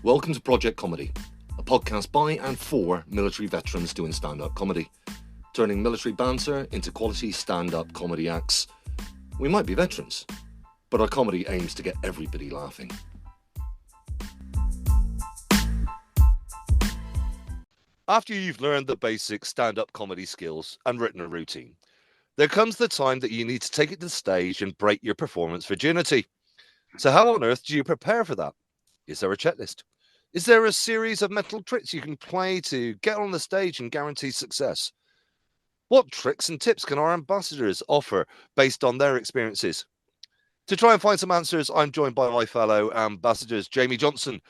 Welcome to Project Comedy, a podcast by and for military veterans doing stand-up comedy, turning military banter into quality stand-up comedy acts. We might be veterans, but our comedy aims to get everybody laughing. After you've learned the basic stand-up comedy skills and written a routine, there comes the time that you need to take it to the stage and break your performance virginity. So how on earth do you prepare for that? Is there a checklist? Is there a series of mental tricks you can play to get on the stage and guarantee success? What tricks and tips can our ambassadors offer based on their experiences? To try and find some answers, I'm joined by my fellow ambassadors, Jamie Johnson.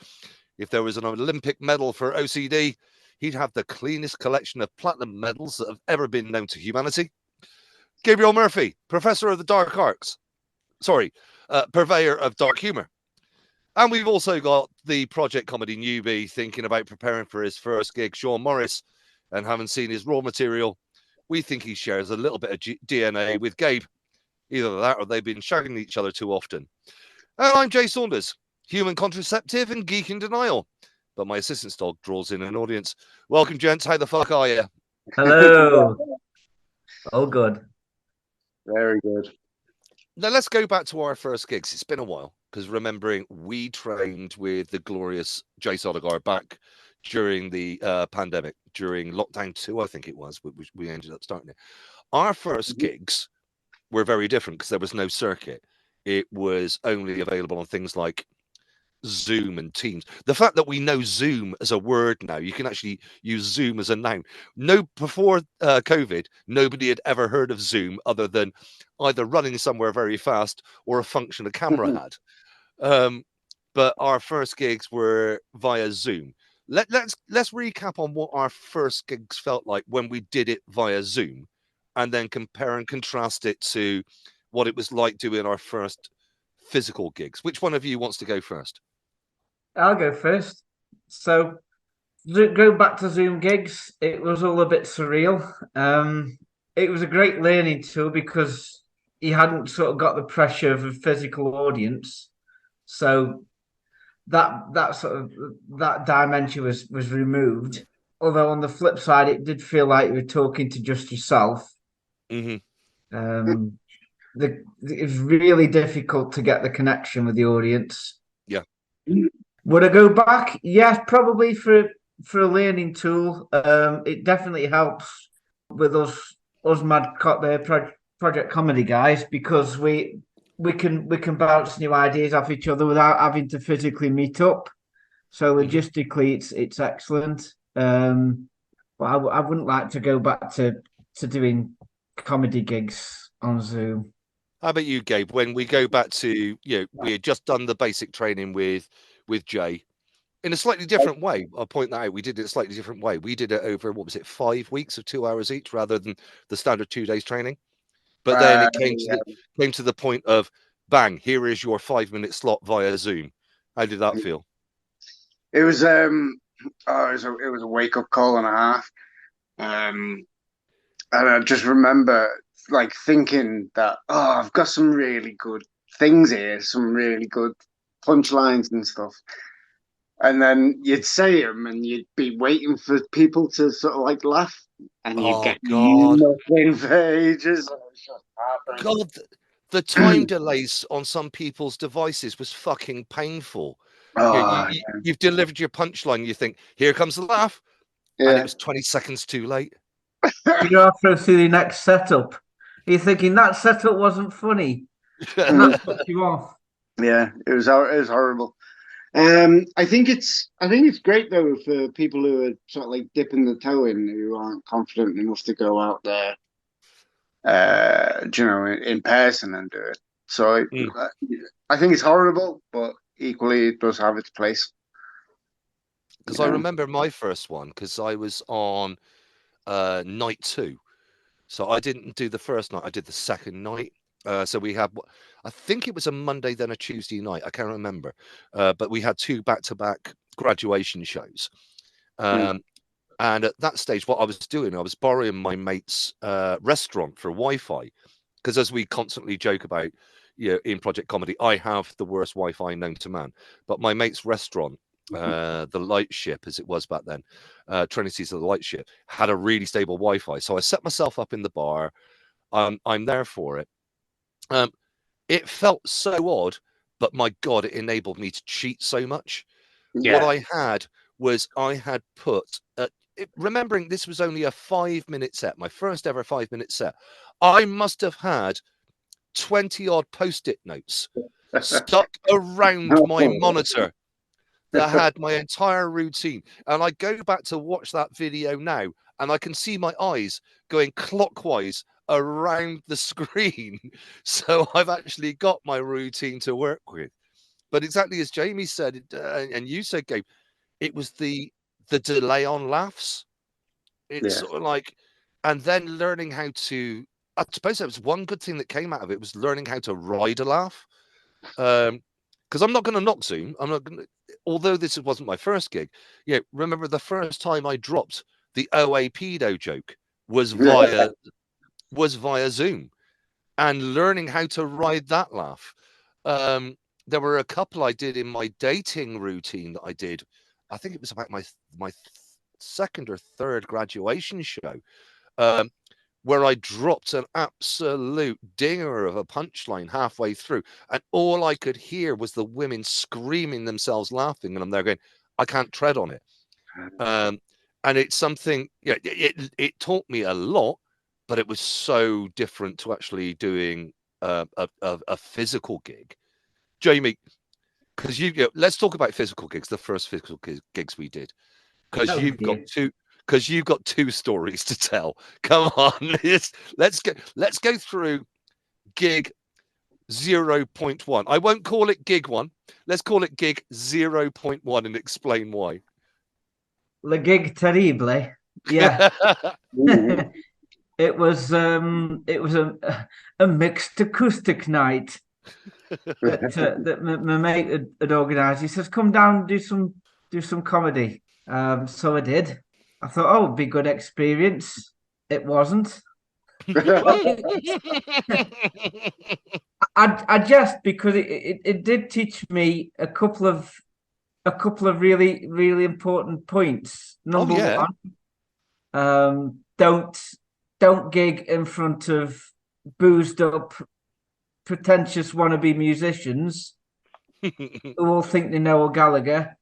If there was an Olympic medal for OCD, he'd have the cleanest collection of platinum medals that have ever been known to humanity. Gabriel Murphy, professor of the dark arts. Purveyor of dark humour. And we've also got the Project Comedy newbie thinking about preparing for his first gig, Sean Morris, and having seen his raw material, we think he shares a little bit of DNA with Gabe. Either that or they've been shagging each other too often. And I'm Jay Saunders, human contraceptive and geek in denial. But my assistant's dog draws in an audience. Welcome, gents. How the fuck are you? Hello. All good. Very good. Now, let's go back to our first gigs. It's been a while, because remembering we trained with the glorious Jay Sodegar back during the pandemic, during lockdown 2, I think it was, which we ended up starting it. Our first gigs were very different because there was no circuit. It was only available on things like Zoom and Teams. The fact that we know Zoom as a word now, you can actually use Zoom as a noun. No, before COVID, nobody had ever heard of Zoom other than either running somewhere very fast or a function a camera had. But our first gigs were via Zoom. Let's recap on what our first gigs felt like when we did it via Zoom, and then compare and contrast it to what it was like doing our first physical gigs. Which one of you wants to go first? I'll go first. So, go back to Zoom gigs. It was all a bit surreal. It was a great learning tool because you hadn't sort of got the pressure of a physical audience. So that sort of that dimension was removed. Although on the flip side, it did feel like you were talking to just yourself. Mm-hmm. It was really difficult to get the connection with the audience. Yeah. Would I go back? Yes, probably for a learning tool. It definitely helps with us project comedy guys because we can bounce new ideas off each other without having to physically meet up. So logistically, it's excellent. But I wouldn't like to go back to doing comedy gigs on Zoom. How about you, Gabe? When we go back to, we had just done the basic training with Jay in a slightly different way. I'll point that out. We did it a slightly different way. We did it over, 5 weeks of 2 hours each rather than the standard 2 days training. But then it came to the point of, bang, here is your 5-minute slot via Zoom. How did that feel? It was it was a wake up call and a half. And I just remember like thinking that, I've got some really good things here, some really good punchlines and stuff. And then you'd say them and you'd be waiting for people to sort of like laugh and you'd get nothing for ages. God, the time delays on some people's devices was fucking painful. You've delivered your punchline, you think, here comes the laugh, and it was 20 seconds too late. You halfway through the next setup. You're thinking that setup wasn't funny. And that puts you off. Yeah, it was horrible. I think it's great though for people who are sort of like dipping the toe in, who aren't confident enough to go out there, in person and do it. So I think it's horrible, but equally it does have its place. Because I remember my first one, because I was on night 2. So I didn't do the first night, I did the second night. So we had, I think it was a Monday, then a Tuesday night. I can't remember. But we had 2 back-to-back graduation shows. And at that stage, what I was doing, I was borrowing my mate's restaurant for Wi-Fi. Because as we constantly joke about, in Project Comedy, I have the worst Wi-Fi known to man. But my mate's restaurant the lightship, as it was back then, Trinity's the lightship, had a really stable Wi-Fi. So I set myself up in the bar. I'm there for it. It felt so odd, but my God, it enabled me to cheat so much. What Yeah. I had was I had put, remembering this was only a 5-minute set, my first ever 5-minute set, I must have had 20 odd post-it notes stuck around my monitor that had my entire routine. And I go back to watch that video now, and I can see my eyes going clockwise around the screen. So I've actually got my routine to work with. But exactly as Jamie said, and you said, Gabe, it was the delay on laughs. It's Yeah. sort of like, and then learning how to. I suppose that was one good thing that came out of it, was learning how to ride a laugh. Because I'm not going to knock Zoom. I'm not going to, although this wasn't my first gig. Yeah, remember the first time I dropped the OA pedo joke was via Zoom, and learning how to ride that laugh. There were a couple I did in my dating routine that I did. I think it was about my second or third graduation show, where I dropped an absolute dinger of a punchline halfway through, and all I could hear was the women screaming themselves laughing, and I'm there going, I can't tread on it. And it's something, yeah, it taught me a lot, but it was so different to actually doing a physical gig. Jamie, because let's talk about physical gigs, the first physical gigs we did, because Oh you've got dear. two stories to tell. Come on, let's go through gig 0.1. I won't call it gig 1. Let's call it gig 0.1 and explain why. Le gig terrible. Yeah. It was a mixed acoustic night that my mate had organised. He says, "Come down, do some comedy." So I did. I thought, oh, it'd be a good experience. It wasn't. Well, I just, because it did teach me a couple of really really important points. Oh Number yeah. one, don't gig in front of boozed up, pretentious wannabe musicians who all think they know Gallagher.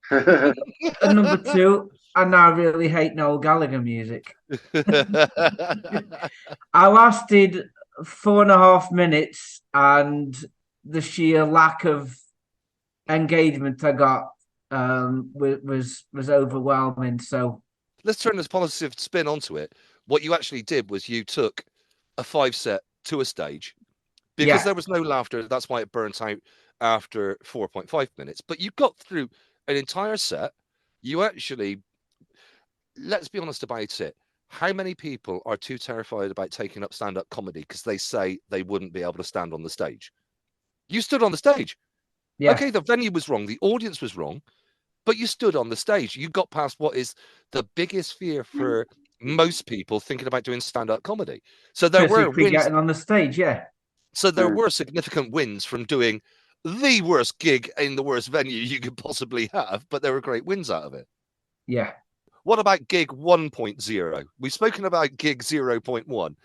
And number two, I now really hate Noel Gallagher music. I lasted 4.5 minutes, and the sheer lack of engagement I got was overwhelming. So let's turn this positive spin onto it. What you actually did was you took a 5-set to a stage, because yeah, there was no laughter. That's why it burnt out after 4.5 minutes. But you got through an entire set. You actually, let's be honest about it. How many people are too terrified about taking up stand-up comedy because they say they wouldn't be able to stand on the stage? You stood on the stage. yeah, Okay, the venue was wrong. The audience was wrong. But you stood on the stage. You got past what is the biggest fear for most people thinking about doing stand-up comedy. So there were physically wins. getting on the stage. Yeah, So there were significant wins from doing the worst gig in the worst venue you could possibly have, but there were great wins out of it. yeah. What about gig 1.0? We've spoken about gig 0.1.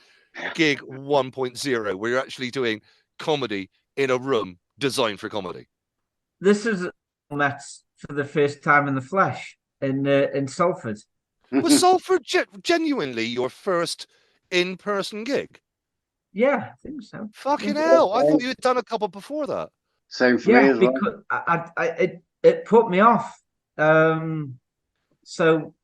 Gig 1.0, where you're actually doing comedy in a room designed for comedy. This is met for the first time in the flesh in Salford. Was Salford genuinely your first in-person gig? Yeah, I think so. Fucking Yeah, hell! I thought you had done a couple before that. Same for me as well. because it put me off.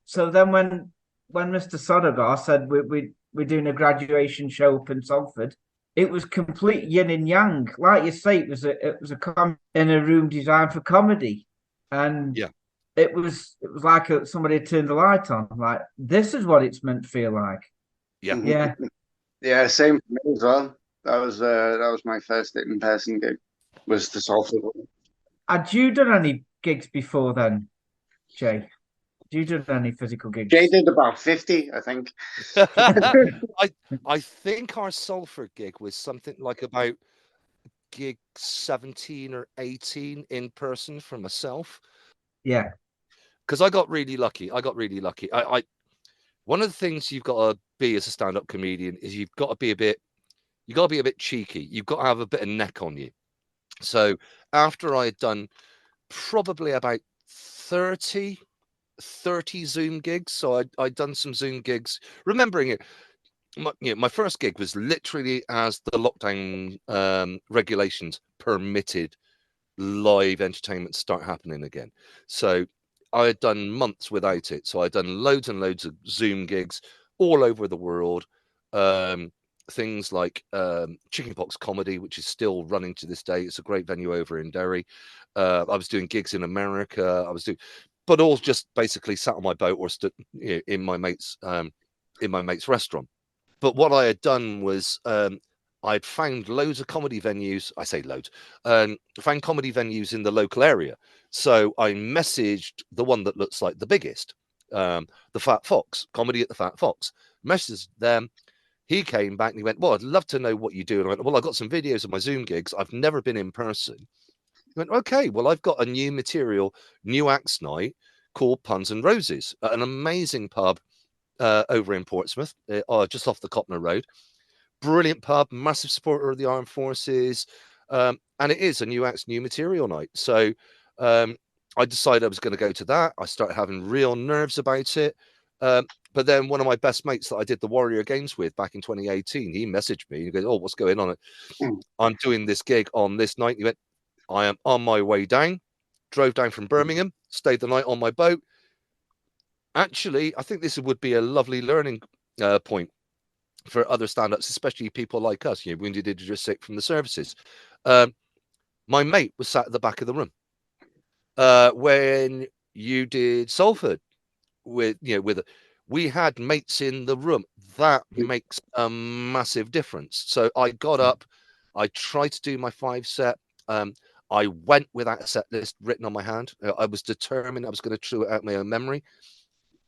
So then when Mr. Sodergar said we're doing a graduation show up in Salford, it was complete yin and yang. Like you say, it was a in a room designed for comedy, and Yeah. it was like somebody turned the light on. Like, this is what it's meant to feel like. Yeah. Yeah. Yeah, same for me as well. That was my first in-person gig, was the Salford one. Had you done any gigs before then, Jay? Had you done any physical gigs? Jay did about 50, I think. I think our Salford gig was something like about gig 17 or 18 in person for myself. Yeah. Because I got really lucky. I one of the things you've got to be as a stand-up comedian is you've got to be a bit cheeky. You've got to have a bit of neck on you. So after I had done probably about 30 Zoom gigs, so I'd done some Zoom gigs, remembering it. My first gig was literally as the lockdown regulations permitted live entertainment start happening again. So I had done months without it. So I'd done loads and loads of Zoom gigs all over the world. Things like Chickenpox Comedy, which is still running to this day. It's a great venue over in Derry. I was doing gigs in America. But all just basically sat on my boat or stood in my mate's restaurant. But what I had done was I'd found loads of comedy venues. I say loads. Found comedy venues in the local area. So I messaged the one that looks like the biggest, the Fat Fox, Comedy at the Fat Fox. Messaged them. He came back and he went, "Well, I'd love to know what you do." And I went, "Well, I've got some videos of my Zoom gigs. I've never been in person." He went, "Okay, well, I've got a new material, new acts night called Puns and Roses at an amazing pub over in Portsmouth, just off the Copner Road. Brilliant pub, massive supporter of the armed forces, and it is a new acts, new material night." So I decided I was going to go to that. I started having real nerves about it. But then one of my best mates that I did the Warrior Games with back in 2018, he messaged me. He goes, "Oh, what's going on? I'm doing this gig on this night." He went, "I am on my way down." Drove down from Birmingham, stayed the night on my boat. Actually, I think this would be a lovely learning point for other stand-ups, especially people like us, wounded, injured, or sick from the services. My mate was sat at the back of the room when you did Salford we had mates in the room. That makes a massive difference. So I got up, I tried to do my 5-set. I went without a set list written on my hand. I was determined I was going to chew it out my own memory.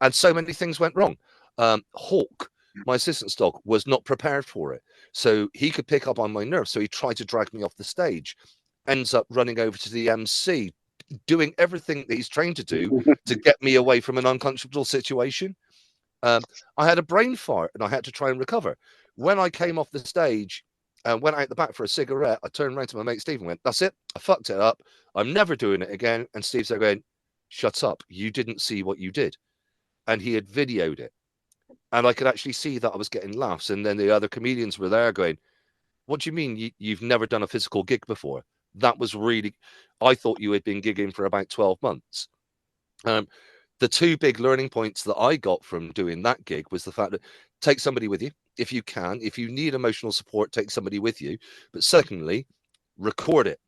And so many things went wrong. Hawk, my assistant's dog, was not prepared for it. So he could pick up on my nerves. So he tried to drag me off the stage, ends up running over to the MC, doing everything that he's trained to do to get me away from an uncomfortable situation. I had a brain fart and I had to try and recover. When I came off the stage and went out the back for a cigarette, I turned around to my mate Steve and went, "That's it. I fucked it up. I'm never doing it again." And Steve's there going, "Shut up. You didn't see what you did." And he had videoed it. And I could actually see that I was getting laughs. And then the other comedians were there going, "What do you mean you've never done a physical gig before? That was really, I thought you had been gigging for about 12 months. The two big learning points that I got from doing that gig was the fact that take somebody with you if you can. If you need emotional support, take somebody with you. But secondly, record it,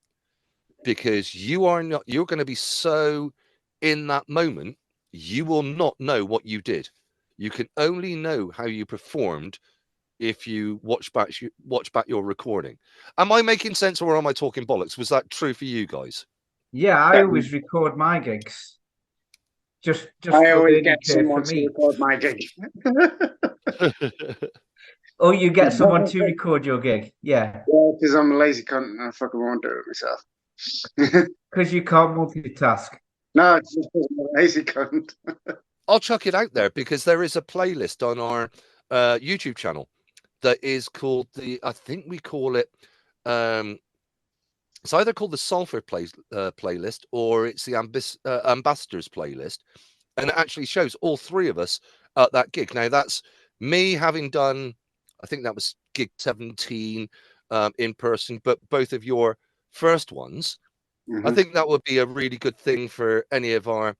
because you're going to be so in that moment, you will not know what you did. You can only know how you performed if you watch back your recording. Am I making sense or am I talking bollocks? Was that true for you guys? Yeah, I always record my gigs. Just I for always learning get curve for someone to me. record my gig. Oh, you get someone to record your gig. Yeah. Yeah, because I'm a lazy cunt and I fucking won't do it myself. Because you can't multitask. No, it's just 'cause I'm a lazy cunt. I'll chuck it out there because there is a playlist on our YouTube channel that is called I think we call it, it's either called the Sulphur playlist or it's the Ambassadors playlist. And it actually shows all three of us at that gig. Now, that's me having done, I think that was gig 17 in person, but both of your first ones. I think that would be a really good thing for any of our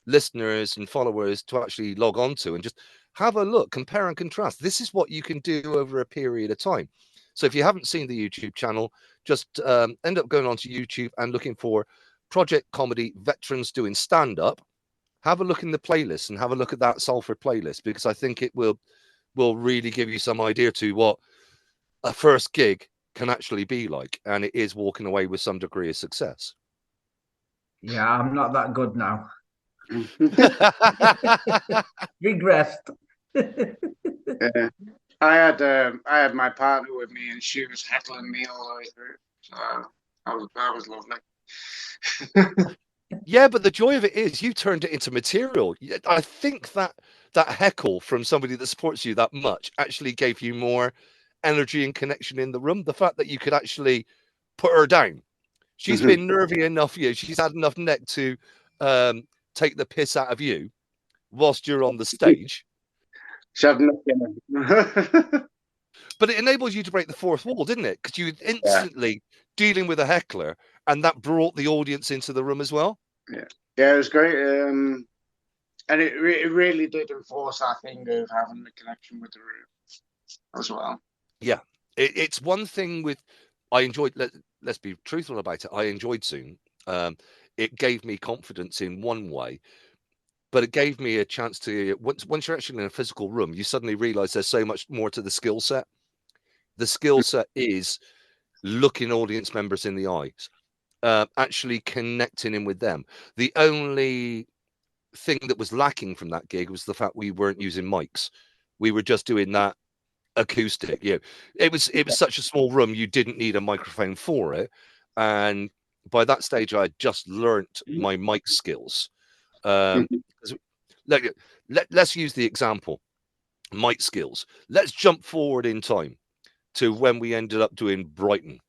listeners and followers to actually log on to and just have a look, compare and contrast. This is what you can do over a period of time. So if you haven't seen the YouTube channel, just end up going onto YouTube and looking for Project Comedy Veterans Doing Stand-Up. Have a look in the playlist and have a look at that Salford playlist, because I think it will really give you some idea to what a first gig can actually be like, and it is walking away with some degree of success. Yeah, I'm not that good now. Regressed. Yeah. I had my partner with me and she was heckling me all the way through. So that was lovely. Yeah, but the joy of it is you turned it into material. I think that heckle from somebody that supports you that much actually gave you more energy and connection in the room. The fact that you could actually put her down. She's been nervy enough, she's had enough neck to take the piss out of you whilst you're on the stage. But it enables you to break the fourth wall, didn't it? Because you instantly dealing with a heckler, and that brought the audience into the room as well. Yeah, it was great. And it really did enforce that thing of having the connection with the room as well. Yeah, it's one thing with I enjoyed. Let's be truthful about it. I enjoyed Zoom. It gave me confidence in one way, but it gave me a chance to once you're actually in a physical room, you suddenly realize there's so much more to the skill set. The skill set is looking audience members in the eyes, actually connecting in with them. The only thing that was lacking from that gig was the fact we weren't using mics. We were just doing that acoustic. It was such a small room, you didn't need a microphone for it. And by that stage, I had just learnt my mic skills. Let's use the example, mic skills. Let's jump forward in time to when we ended up doing Brighton.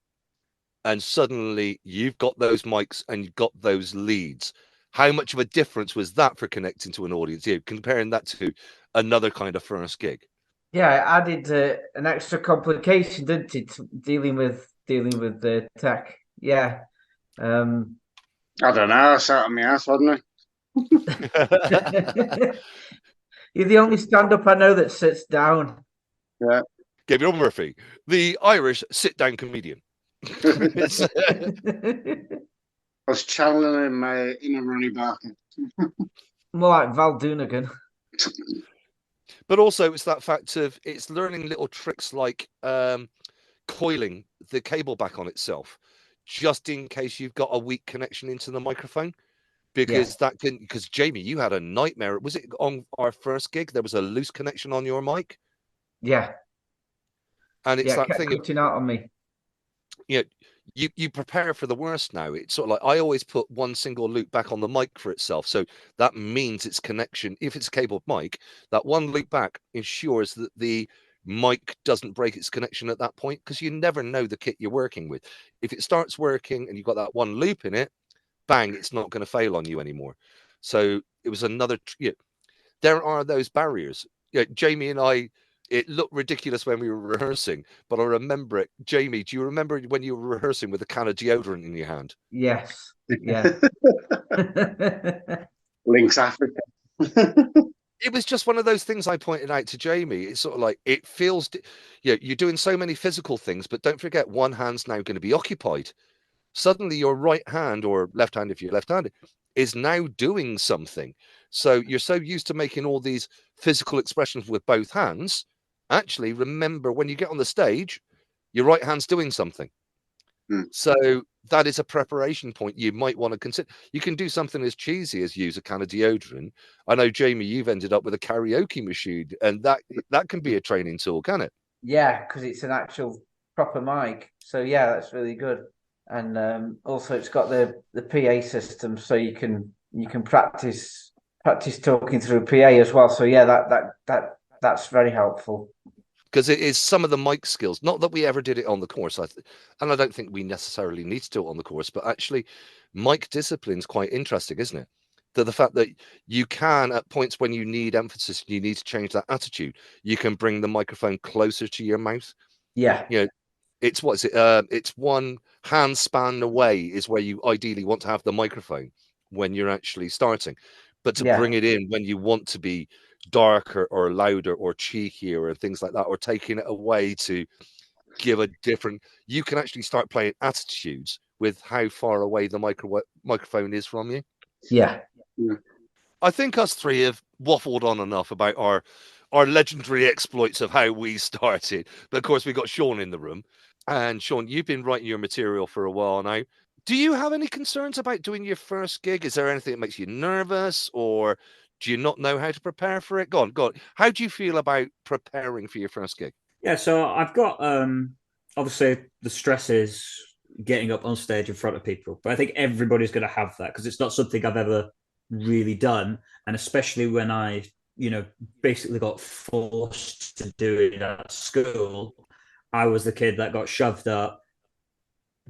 And suddenly you've got those mics and you've got those leads. How much of a difference was that for connecting to an audience? Comparing that to another kind of first gig. Yeah, it added an extra complication, didn't it? Dealing with the tech. Yeah. I don't know. I sat on my ass, wasn't I? You're the only stand-up I know that sits down. Yeah. Gabriel Murphy, the Irish sit-down comedian. I was channeling my inner Ronnie Barker. More like Val Doonigan. But also it's that fact of it's learning little tricks like coiling the cable back on itself, just in case you've got a weak connection into the microphone. Because because Jamie, you had a nightmare. Was it on our first gig? There was a loose connection on your mic. Yeah. And it's that thing cutting out on me. You prepare for the worst now. It's sort of like I always put one single loop back on the mic for itself. So that means its connection, if it's a cabled mic, that one loop back ensures that the mic doesn't break its connection at that point, because you never know the kit you're working with. If it starts working and you've got that one loop in it, bang, it's not going to fail on you anymore. So it was another, there are those barriers. Jamie and I, it looked ridiculous when we were rehearsing, but I remember it. Jamie, do you remember when you were rehearsing with a can of deodorant in your hand? Yes. Yeah. Links Africa. It was just one of those things I pointed out to Jamie. It's sort of like, it feels, you're doing so many physical things, but don't forget one hand's now going to be occupied. Suddenly your right hand, or left hand if you're left-handed, is now doing something. So you're so used to making all these physical expressions with both hands. Actually, remember when you get on the stage, your right hand's doing something. So that is a preparation point you might want to consider. You can do something as cheesy as use a can of deodorant. I know, Jamie, you've ended up with a karaoke machine, and that can be a training tool, can it? Yeah, because it's an actual proper mic. So yeah, that's really good. And also it's got the PA system, so you can practice talking through PA as well. So yeah, that's very helpful. Because it is some of the mic skills. Not that we ever did it on the course, and I don't think we necessarily need to do it on the course, but actually, mic discipline is quite interesting, isn't it? The fact that you can, at points when you need emphasis, you need to change that attitude. You can bring the microphone closer to your mouth. Yeah. It's it's one hand span away is where you ideally want to have the microphone when you're actually starting, but to bring it in when you want to be darker or louder or cheekier or things like that, or taking it away to give a different, you can actually start playing attitudes with how far away the microphone is from you. Yeah. I think us three have waffled on enough about our legendary exploits of how we started, but of course we got Sean in the room. And Sean, you've been writing your material for a while now. Do you have any concerns about doing your first gig? Is there anything that makes you nervous, or do you not know how to prepare for it? Go on. How do you feel about preparing for your first gig? Yeah, so I've got obviously the stresses getting up on stage in front of people. But I think everybody's going to have that because it's not something I've ever really done. And especially when I, basically got forced to do it at school, I was the kid that got shoved up,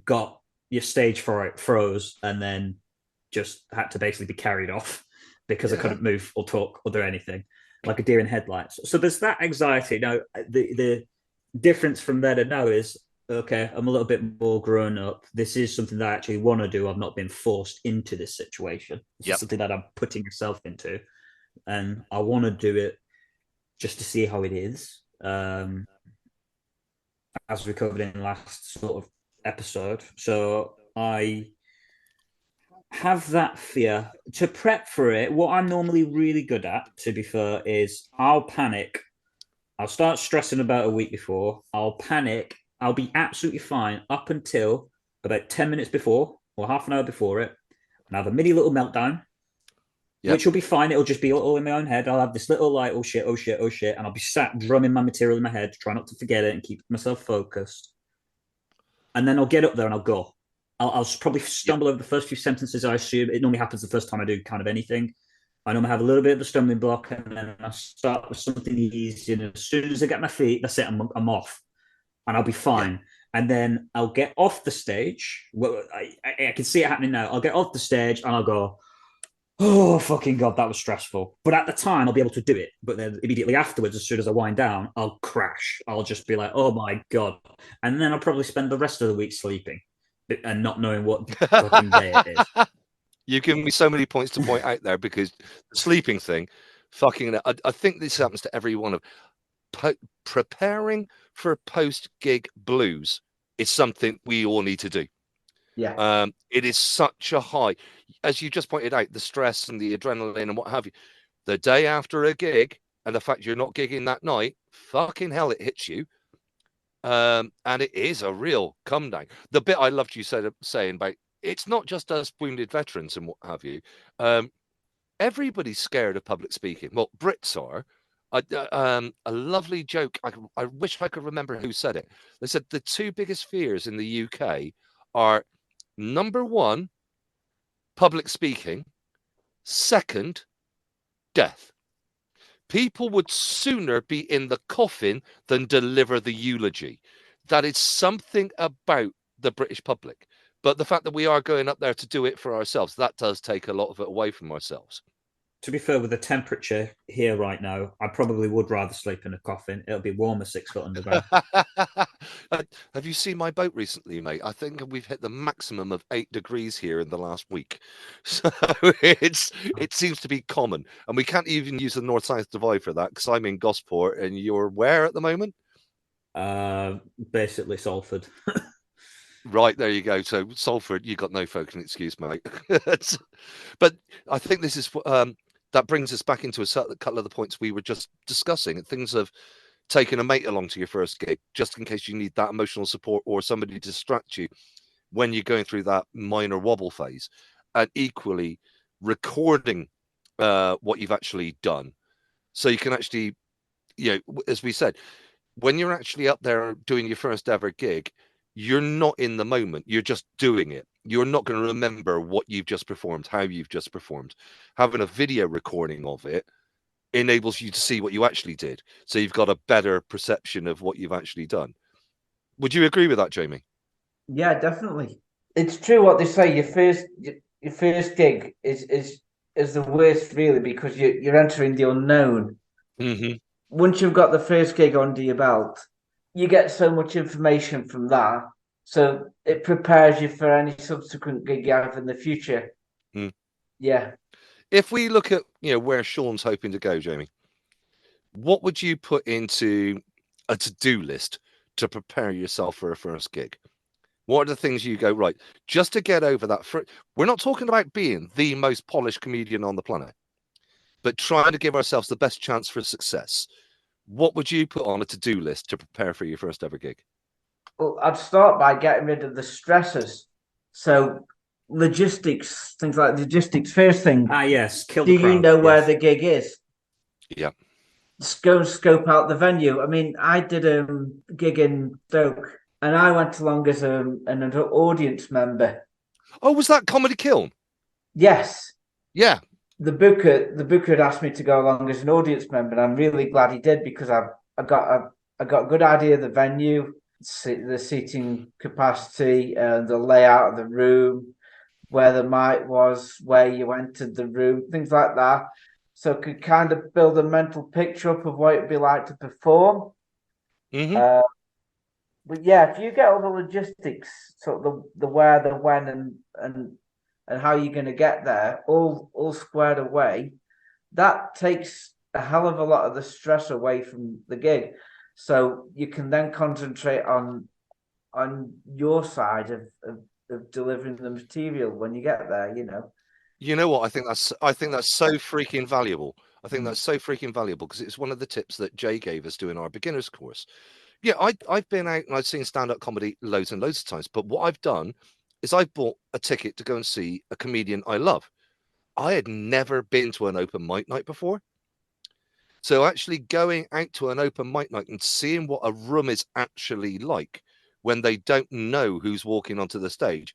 got your stage fright, froze, and then just had to basically be carried off because I couldn't move or talk or do anything, like a deer in headlights. So there's that anxiety. Now, the difference from then and now is, okay, I'm a little bit more grown up. This is something that I actually want to do. I've not been forced into this situation. It's something that I'm putting myself into, and I want to do it just to see how it is. As we covered in the last sort of episode. So I have that fear. To prep for it, what I'm normally really good at, to be fair, is I'll panic. I'll start stressing about a week before. I'll panic. I'll be absolutely fine up until about 10 minutes before or half an hour before it. And I have a mini little meltdown, which will be fine. It'll just be all in my own head. I'll have this little like, oh shit, oh shit, oh shit. And I'll be sat drumming my material in my head, try not to forget it and keep myself focused. And then I'll get up there and I'll go. I'll probably stumble over the first few sentences. I assume it normally happens the first time I do kind of anything. I normally have a little bit of a stumbling block, and then I start with something easy. And as soon as I get my feet, that's it. I'm off, and I'll be fine. Yeah. And then I'll get off the stage. Well, I can see it happening now. I'll get off the stage and I'll go, oh, fucking God, that was stressful. But at the time, I'll be able to do it. But then immediately afterwards, as soon as I wind down, I'll crash. I'll just be like, oh my God. And then I'll probably spend the rest of the week sleeping and not knowing what fucking day it is. You've given me so many points to point out there, because the sleeping thing, I think this happens to every one of preparing for post-gig blues is something we all need to do. Yeah. It is such a high, as you just pointed out, the stress and the adrenaline and what have you. The day after a gig, and the fact you're not gigging that night, fucking hell, it hits you. And it is a real come down. The bit I loved you saying about, it's not just us wounded veterans and what have you. Everybody's scared of public speaking. Well, Brits are. A lovely joke. I wish I could remember who said it. They said the two biggest fears in the UK are, number one, public speaking. Second, death. People would sooner be in the coffin than deliver the eulogy. That is something about the British public. But the fact that we are going up there to do it for ourselves, that does take a lot of it away from ourselves. To be fair, with the temperature here right now, I probably would rather sleep in a coffin. It'll be warmer 6 foot underground. Have you seen my boat recently, mate? I think we've hit the maximum of 8 degrees here in the last week. So it seems to be common. And we can't even use the north-south divide for that, because I'm in Gosport and you're where at the moment? Basically Salford. Right, there you go. So Salford, you got no fucking excuse, mate. But I think this is that brings us back into a couple of the points we were just discussing. Things of taking a mate along to your first gig, just in case you need that emotional support or somebody to distract you when you're going through that minor wobble phase. And equally, recording what you've actually done. So you can actually, as we said, when you're actually up there doing your first ever gig, you're not in the moment. You're just doing it. You're not going to remember what you've just performed, how you've just performed. Having a video recording of it enables you to see what you actually did. So you've got a better perception of what you've actually done. Would you agree with that, Jamie? Yeah, definitely. It's true what they say. Your first gig is the worst, really, because you're entering the unknown. Mm-hmm. Once you've got the first gig under your belt, you get so much information from that, so it prepares you for any subsequent gig you have in the future. Yeah. If we look at where Sean's hoping to go, Jamie, what would you put into a to-do list to prepare yourself for a first gig? What are the things you go, right, just to get over that? We're not talking about being the most polished comedian on the planet, but trying to give ourselves the best chance for success. What would you put on a to-do list to prepare for your first ever gig? Well, I'd start by getting rid of the stressors. So logistics, things like logistics. First thing. Yes. Do you know where the gig is? Yeah. Go scope out the venue. I mean, I did a gig in Stoke and I went along as an audience member. Oh, was that Comedy Kiln? Yes, Yeah. the booker had asked me to go along as an audience member, and I'm really glad he did because I got a good idea of the venue, the seating capacity, the layout of the room, where the mic was, where you entered the room, things like that. So could kind of build a mental picture up of what it'd be like to perform. Mm-hmm. But yeah, if you get all the logistics, sort of the where, the when, and how you're going to get there, all squared away, that takes a hell of a lot of the stress away from the gig. So you can then concentrate on your side of delivering the material when you get there. You know what? I think that's so freaking valuable. I think Mm. that's so freaking valuable because it's one of the tips that Jay gave us doing our beginners course. Yeah, I've been out and I've seen stand-up comedy loads and loads of times, but what I've done is I've bought a ticket to go and see a comedian I love. I had never been to an open mic night before. So actually going out to an open mic night and seeing what a room is actually like when they don't know who's walking onto the stage,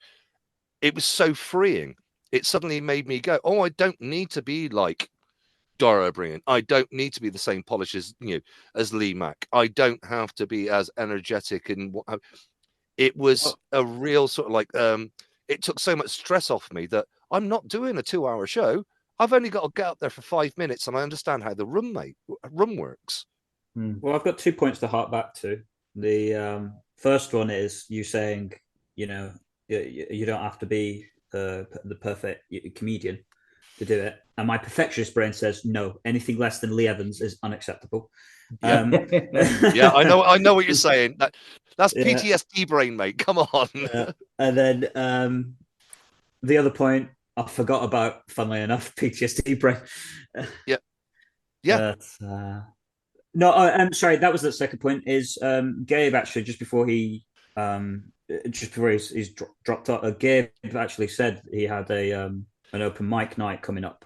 it was so freeing. It suddenly made me go, oh, I don't need to be like Dara Brian. I don't need to be the same polish as as Lee Mack. I don't have to be as energetic and what. It was a real sort of like it took so much stress off me that I'm not doing a 2-hour show. I've only got to get up there for 5 minutes and I understand how the room works. Well, I've got 2 points to hark back to. The first one is you saying, you don't have to be the perfect comedian to do it. And my perfectionist brain says, no, anything less than Lee Evans is unacceptable. Yeah, yeah, I know what you're saying. That's Yeah. PTSD brain, mate. Come on. And then the other point I forgot about, funnily enough, PTSD brain. Yeah. Yeah. No, I'm sorry. That was the second point. Is Gabe actually just before he's dropped out? Gabe actually said he had an open mic night coming up.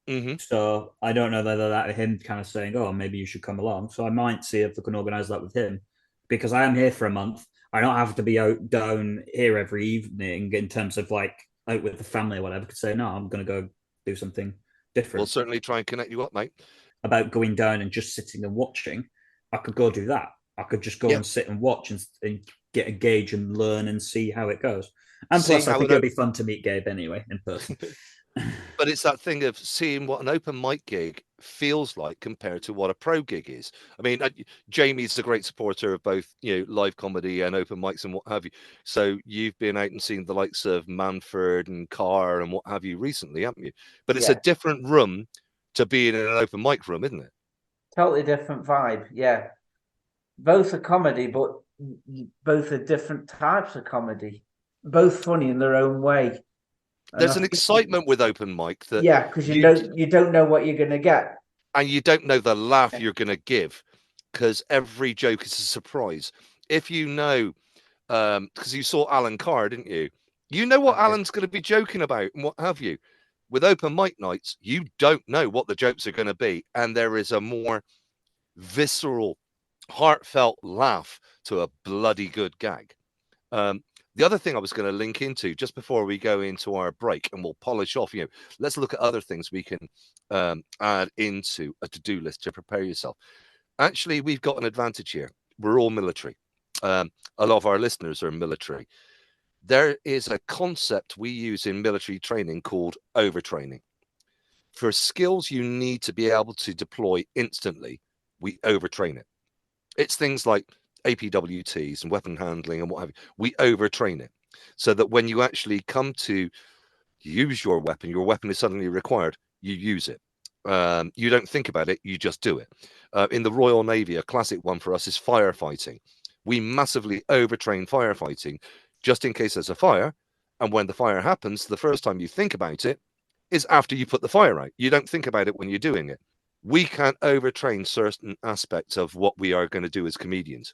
Mm-hmm. So I don't know whether that him kind of saying, "Oh, maybe you should come along." So I might see if we can organise that with him because I am here for a month. I don't have to be out down here every evening in terms of like out with the family or whatever. I could say no, I'm going to go do something different. We'll certainly try and connect you up, mate. About going down and just sitting and watching, I could go do that. I could just go and sit and watch and get a gauge and learn and see how it goes. And plus, I think it'd be fun to meet Gabe anyway in person. But it's that thing of seeing what an open mic gig feels like compared to what a pro gig is. I mean, Jamie's a great supporter of both, live comedy and open mics and what have you. So you've been out and seen the likes of Manford and Carr and what have you recently, haven't you? But it's a different room to being in an open mic room, isn't it? Totally different vibe. Yeah, both are comedy, but both are different types of comedy. Both funny in their own way. There's an excitement with open mic that because you don't know what you're going to get, and you don't know the laugh you're going to give because every joke is a surprise. If you know, because you saw Alan Carr, didn't you? You know what Alan's going to be joking about and what have you. With open mic nights, you don't know what the jokes are going to be, and there is a more visceral, heartfelt laugh to a bloody good gag. The other thing I was going to link into just before we go into our break and we'll polish off, let's look at other things we can add into a to-do list to prepare yourself. Actually, we've got an advantage here. We're all military. A lot of our listeners are military. There is a concept we use in military training called overtraining. For skills you need to be able to deploy instantly, we overtrain it. It's things like APWTs and weapon handling and what have you. We overtrain it so that when you actually come to use your weapon is suddenly required, you use it. You don't think about it, you just do it. In the Royal Navy, a classic one for us is firefighting. We massively overtrain firefighting just in case there's a fire. And when the fire happens, the first time you think about it is after you put the fire out. You don't think about it when you're doing it. We can't overtrain certain aspects of what we are going to do as comedians.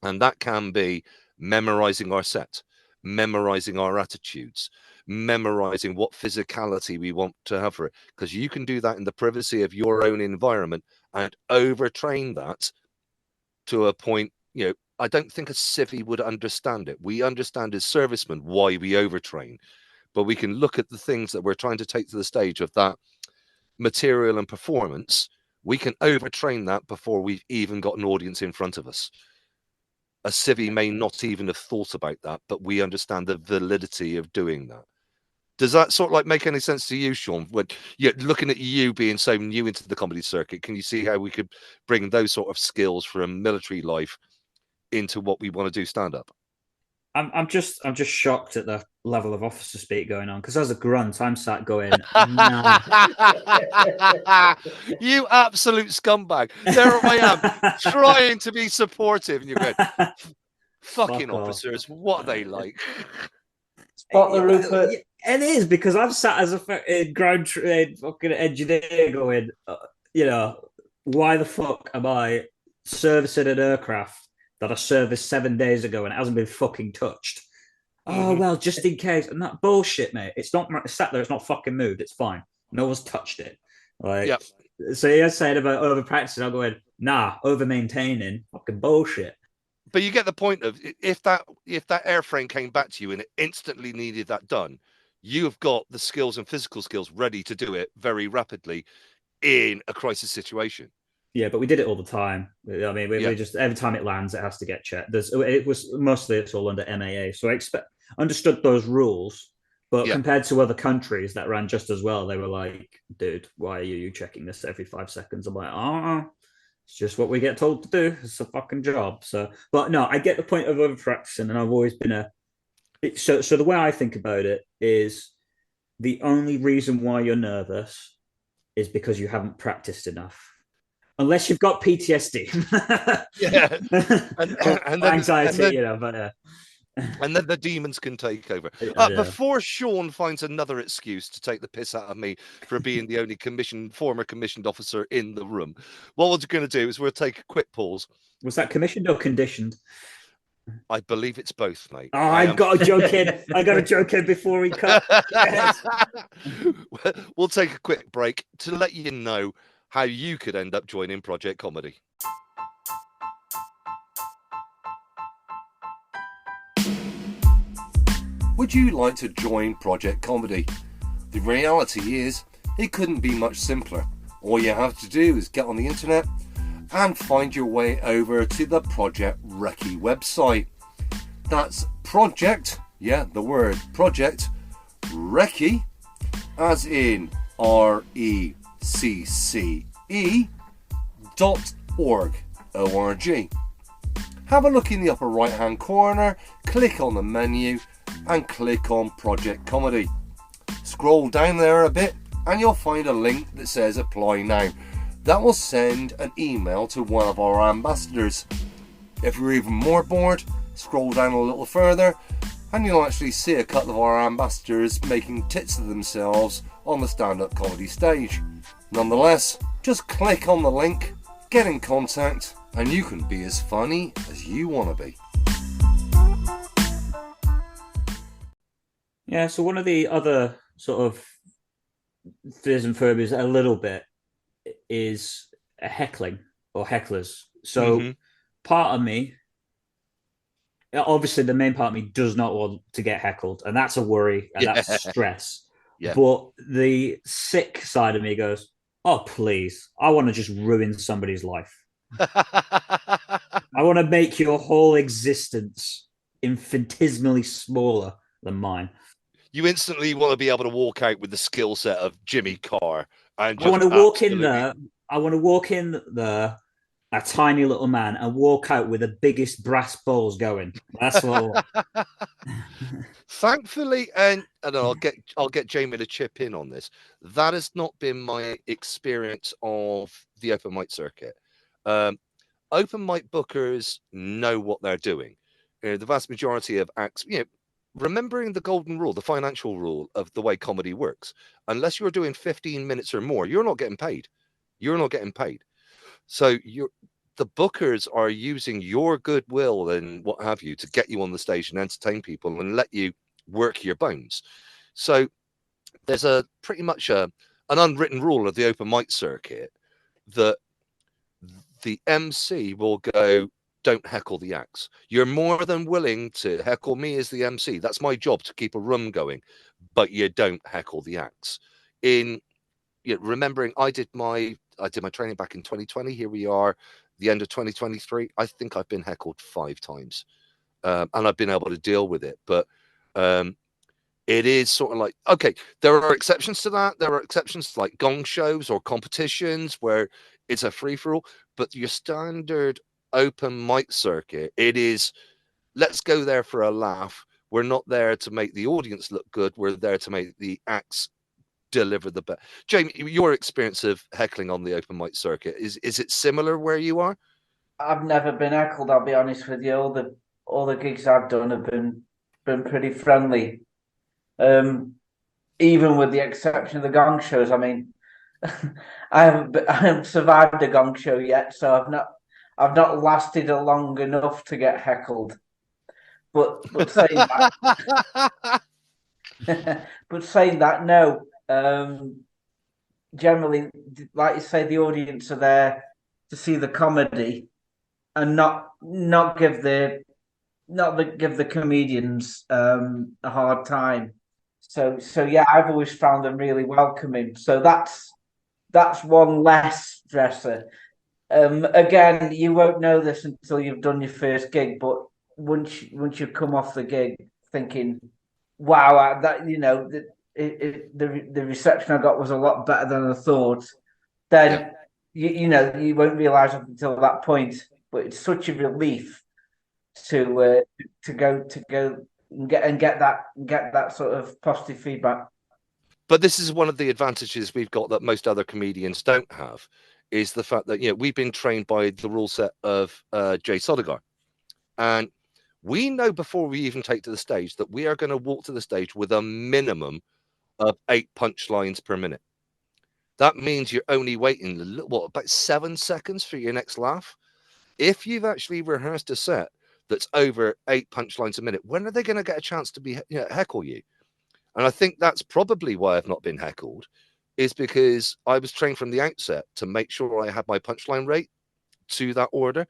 And that can be memorizing our set, memorizing our attitudes, memorizing what physicality we want to have for it. Because you can do that in the privacy of your own environment and overtrain that to a point, I don't think a civvy would understand it. We understand as servicemen why we overtrain, but we can look at the things that we're trying to take to the stage of that material and performance. We can overtrain that before we've even got an audience in front of us. A civvy may not even have thought about that, but we understand the validity of doing that. Does that sort of like make any sense to you, Sean? When you're looking at you being so new into the comedy circuit, can you see how we could bring those sort of skills from military life into what we want to do stand up? I'm just shocked at the level of officer speak going on, because as a grunt, I'm sat going, nah. You absolute scumbag. There I am trying to be supportive, and you're going, fucking Fuck off. officers, what are they like? Spot the Rupert. It is, because I've sat as a ground fucking engineer going, why the fuck am I servicing an aircraft that I serviced 7 days ago and it hasn't been fucking touched? Oh, well, just in case. And that bullshit, mate. It's not sat there. It's not fucking moved. It's fine. No one's touched it. Like, Yep. So you're saying about over practicing. I'm going, nah, over maintaining. Fucking bullshit. But you get the point of, if that airframe came back to you and it instantly needed that done, you have got the skills and physical skills ready to do it very rapidly in a crisis situation. Yeah, but we did it all the time. I mean, we just, every time it lands, it has to get checked. It's all under MAA. So I understood those rules, but compared to other countries that ran just as well, they were like, dude, why are you checking this every 5 seconds? I'm like, it's just what we get told to do. It's a fucking job. So, but no, I get the point of over practicing, and I've always been so the way I think about it is, the only reason why you're nervous is because you haven't practiced enough. Unless you've got PTSD. and then, anxiety, but and then the demons can take over. Before Sean finds another excuse to take the piss out of me for being the only former commissioned officer in the room, what we're going to do is we'll take a quick pause. Was that commissioned or conditioned? I believe it's both, mate. Oh, I got a joke in. I got a joke in before we cut. Yes. We'll take a quick break to let you know how you could end up joining Project Comedy. Would you like to join Project Comedy? The reality is, it couldn't be much simpler. All you have to do is get on the internet and find your way over to the Project Recce website. That's Project, the word Project Recce, as in RECCE.org. O-R-G. Have a look in the upper right hand corner, click on the menu and click on Project Comedy. Scroll down there a bit and you'll find a link that says apply now. That will send an email to one of our ambassadors. If you're even more bored, scroll down a little further and you'll actually see a couple of our ambassadors making tits of themselves on the stand-up comedy stage. Nonetheless, just click on the link, get in contact, and you can be as funny as you want to be. Yeah, so one of the other sort of fears and phobias a little bit is heckling or hecklers. So part of me, obviously the main part of me does not want to get heckled, and that's a worry and that's stress. But the sick side of me goes, oh, please, I want to just ruin somebody's life. I want to make your whole existence infinitesimally smaller than mine. You instantly want to be able to walk out with the skill set of Jimmy Carr. And I want to walk in there. A tiny little man, and walk out with the biggest brass balls going. That's what I want. Thankfully, and I'll get Jamie to chip in on this. That has not been my experience of the open mic circuit. Open mic bookers know what they're doing. The vast majority of acts, remembering the golden rule, the financial rule of the way comedy works. Unless you're doing 15 minutes or more, you're not getting paid. So the bookers are using your goodwill and what have you to get you on the stage and entertain people and let you work your bones. So there's pretty much an unwritten rule of the open mic circuit that the MC will go, don't heckle the acts. You're more than willing to heckle me as the MC. That's my job, to keep a room going, but you don't heckle the acts. Remembering I did my training back in 2020. Here we are, the end of 2023. I think I've been heckled 5 times, and I've been able to deal with it. But it is sort of like, okay, there are exceptions to that. There are exceptions to like gong shows or competitions where it's a free-for-all. But your standard open mic circuit, it is, let's go there for a laugh. We're not there to make the audience look good. We're there to make the acts deliver the best. Jamie, your experience of heckling on the open mic circuit, is it similar where you are? I've never been heckled, I'll be honest with you. All the gigs I've done have been pretty friendly. Even with the exception of the gong shows. I mean, I haven't survived a gong show yet, so I've not lasted long enough to get heckled. But saying that, no. Generally, like you say, the audience are there to see the comedy and not give the comedians a hard time. So yeah, I've always found them really welcoming. So that's one less stressor. Again, you won't know this until you've done your first gig, but once you come off the gig thinking, "Wow, that the reception I got was a lot better than I thought," then you won't realise up until that point. But it's such a relief to go and get that sort of positive feedback. But this is one of the advantages we've got that most other comedians don't have, is the fact that we've been trained by the rule set of Jay Sodegar, and we know before we even take to the stage that we are going to walk to the stage with a minimum of 8 punchlines per minute. That means you're only waiting about 7 seconds for your next laugh. If you've actually rehearsed a set that's over 8 punchlines a minute, when are they going to get a chance to heckle you? And I think that's probably why I've not been heckled, is because I was trained from the outset to make sure I had my punchline rate to that order.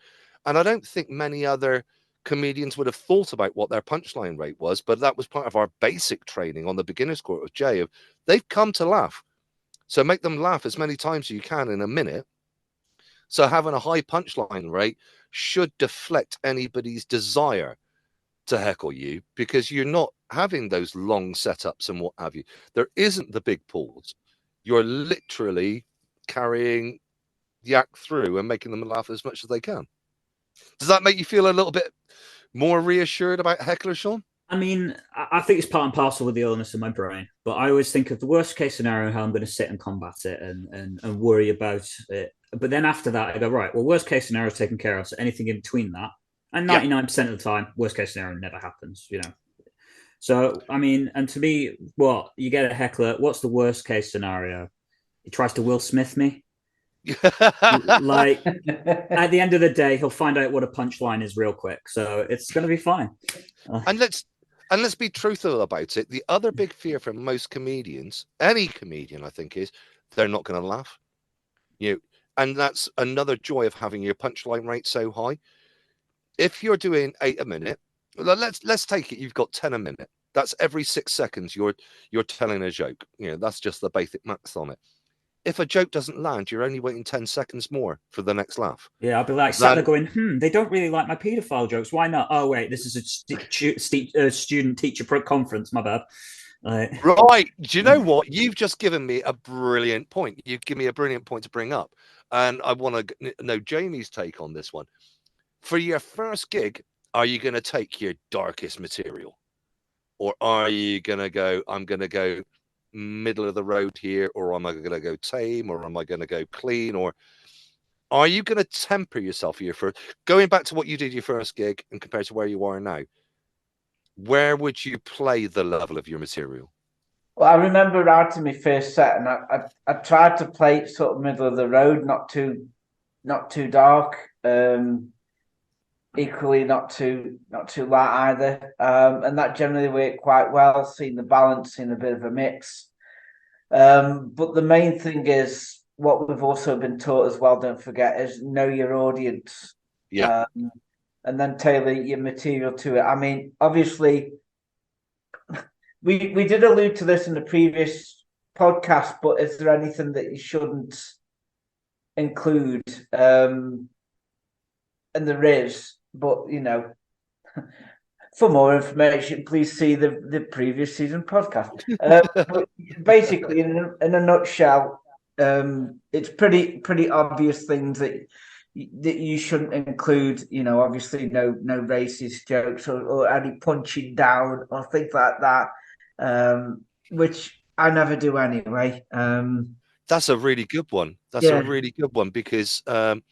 And I don't think many other comedians would have thought about what their punchline rate was, but that was part of our basic training on the beginner's court of Jay. They've come to laugh. So make them laugh as many times as you can in a minute. So having a high punchline rate should deflect anybody's desire to heckle you, because you're not having those long setups and what have you. There isn't the big pause. You're literally carrying the act through and making them laugh as much as they can. Does that make you feel a little bit more reassured about hecklers, Sean? I mean, I think it's part and parcel with the illness in my brain, but I always think of the worst case scenario, how I'm going to sit and combat it and worry about it. But then after that, I go, right, well, worst case scenario is taken care of. So anything in between that, and 99% of the time, worst case scenario never happens, So, I mean, and to me, you get a heckler, what's the worst case scenario? He tries to Will Smith me. Like, at the end of the day, he'll find out what a punchline is real quick. So it's going to be fine. And let's be truthful about it. The other big fear for most comedians, any comedian, I think, is they're not going to laugh. And that's another joy of having your punchline rate so high. If you're doing 8 a minute, let's take it, you've got 10 a minute. That's every 6 seconds you're telling a joke. That's just the basic maths on it. If a joke doesn't land, you're only waiting 10 seconds more for the next laugh. Yeah, I'll be like sat there going, they don't really like my paedophile jokes. Why not? Oh, wait, this is a student-teacher conference. My bad. Right. Do you know what? You've just given me a brilliant point. You've given me a brilliant point to bring up. And I want to know Jamie's take on this one. For your first gig, are you going to take your darkest material? Or are you going to go, I'm going to go middle of the road here, or am I going to go tame, or am I going to go clean, or are you going to temper yourself here for going back to what you did your first gig and compared to where you are now? Where would you play the level of your material? Well, I remember writing my first set, and I tried to play it sort of middle of the road, not too dark. Equally not too light either, and that generally worked quite well. Seeing the balance, seeing a bit of a mix. But the main thing is what we've also been taught as well. Don't forget, is know your audience. Yeah. and then tailor your material to it. I mean, obviously, we did allude to this in the previous podcast, but is there anything that you shouldn't include? And there is, but for more information, please see the previous season podcast. But basically, in a nutshell, it's pretty obvious things that you shouldn't include. Obviously, no racist jokes or any punching down or things like that, which I never do anyway. That's a really good one. That's a really good one because, and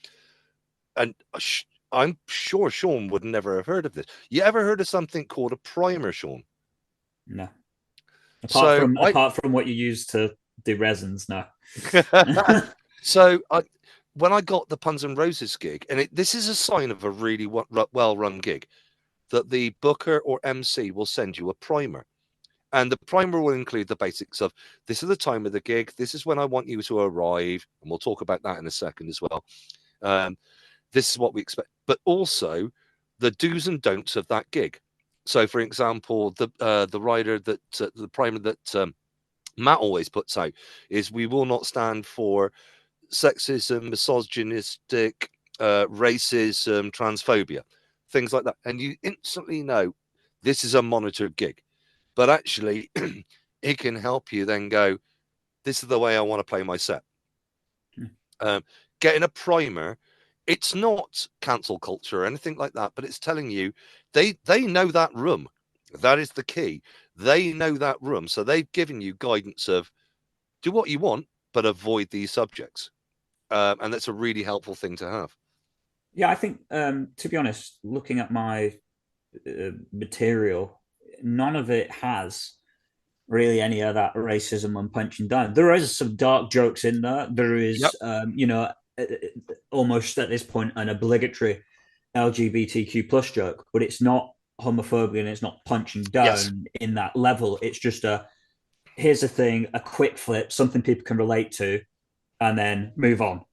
I'm sure Sean would never have heard of this. You ever heard of something called a primer, Sean? No. Apart from what you use to do resins, no. So when I got the Puns and Roses gig, and this is a sign of a really well-run gig, that the booker or MC will send you a primer. And the primer will include the basics of, this is the time of the gig, this is when I want you to arrive, and we'll talk about that in a second as well. This is what we expect, but also the do's and don'ts of that gig. So, for example, the rider that the primer that Matt always puts out is, we will not stand for sexism, misogynistic, racism, transphobia, things like that. And you instantly know this is a monitored gig, but actually it can help you then go, this is the way I want to play my set. Getting a primer, it's not cancel culture or anything like that, but it's telling you they know that room. That is the key. They know that room. So they've given you guidance of, do what you want, but avoid these subjects. And that's a really helpful thing to have. Yeah, I think, to be honest, looking at my material, none of it has really any of that racism and punching down. There is some dark jokes in there. There is, almost at this point an obligatory LGBTQ plus joke, but it's not homophobia and it's not punching down in that level. It's just here's a thing, a quick flip, something people can relate to, and then move on.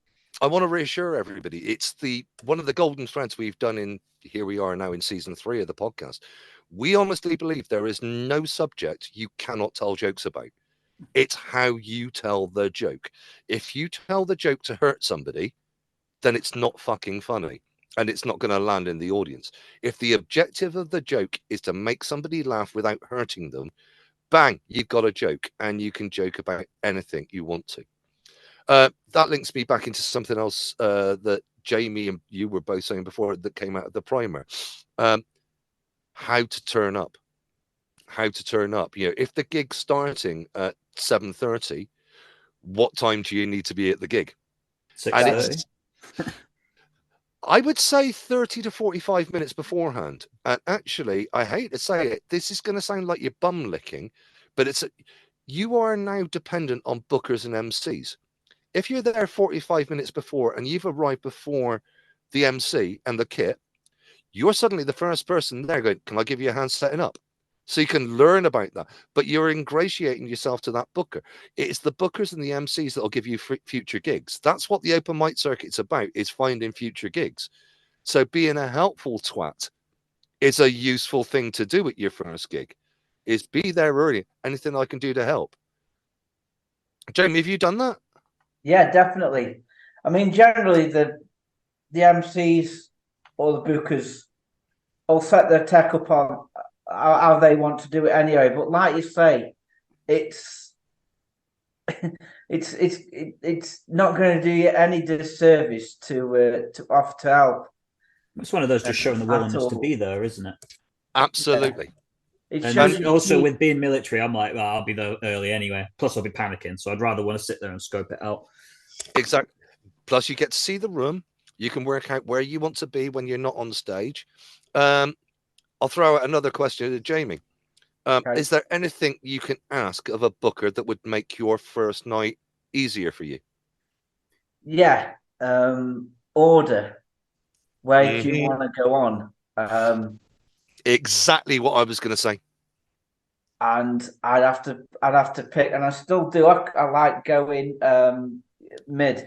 I want to reassure everybody, it's one of the golden threads we've done in, here we are now in season 3 of the podcast. We honestly believe there is no subject you cannot tell jokes about. It's how you tell the joke. If you tell the joke to hurt somebody, then it's not fucking funny and it's not going to land in the audience. If the objective of the joke is to make somebody laugh without hurting them, bang, you've got a joke, and you can joke about anything you want to. That links me back into something else that Jamie and you were both saying before that came out of the primer. How to turn up. If the gig's starting at 7:30, what time do you need to be at the gig? 6:30. I would say 30 to 45 minutes beforehand. And actually, I hate to say it, this is going to sound like you're bum licking, but you are now dependent on bookers and MCs. If you're there 45 minutes before and you've arrived before the MC and the kit, you're suddenly the first person there going, can I give you a hand setting up? So you can learn about that, but you're ingratiating yourself to that booker. It's the bookers and the MCs that will give you future gigs. That's what the open mic circuit's about, is finding future gigs. So being a helpful twat is a useful thing to do at your first gig, is be there early. Anything I can do to help. Jamie, have you done that? Yeah, definitely. I mean, generally the MCs or the bookers will set their tech up on how they want to do it anyway. But like you say, it's not going to do you any disservice to offer to help. It's one of those just showing the willingness to be there, isn't it? Absolutely. Yeah. And also with being military, I'm like, well, I'll be there early anyway. Plus, I'll be panicking, so I'd rather want to sit there and scope it out. Exactly. Plus, you get to see the room. You can work out where you want to be when you're not on stage. I'll throw out another question to Jamie. Okay. Is there anything you can ask of a booker that would make your first night easier for you? Yeah. Order. Where do you want to go on? Exactly what I was going to say. And I'd have to pick, and I still do. I like going midway